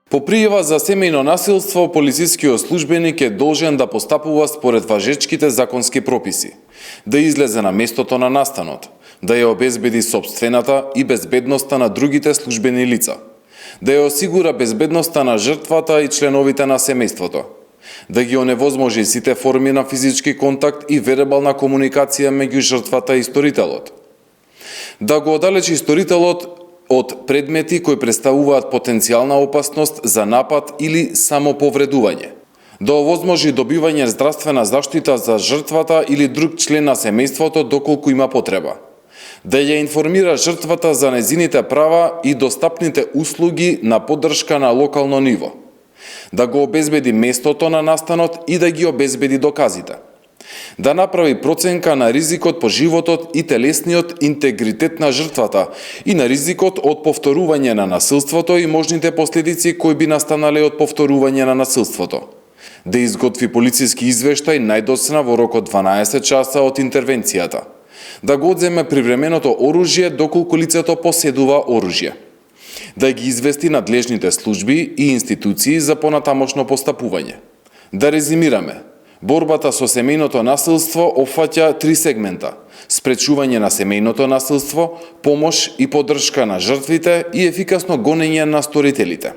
По пријава за семејно насилство, полицискиот службеник е должен да постапува според важечките законски прописи, да излезе на местото на настанот, да ја обезбеди сопствената и безбедноста на другите службени лица, да ја осигура безбедноста на жртвата и членовите на семејството, да ги оневозможи сите форми на физички контакт и вербална комуникација меѓу жртвата и сторителот, да го оддалечи сторителот од предмети кои представуваат потенцијална опасност за напад или самоповредување, да овозможи добивање здравствена заштита за жртвата или друг член на семејството доколку има потреба, да ја информира жртвата за нејзините права и достапните услуги на поддршка на локално ниво, да го обезбеди местото на настанот и да ги обезбеди доказите, да направи проценка на ризикот по животот и телесниот интегритет на жртвата и на ризикот од повторување на насилството и можните последици кои би настанале од повторување на насилството, да изготви полициски извештај најдосна во рок од 12 часа од интервенцијата, да го одземе привременото оружје доколку лицето поседува оружје, да ги извести надлежните служби и институции за понатамошно постапување. Да резимираме. Борбата со семејното насилство опфаќа 3 сегмента: спречување на семејното насилство, помош и поддршка на жртвите и ефикасно гонење на сторителите.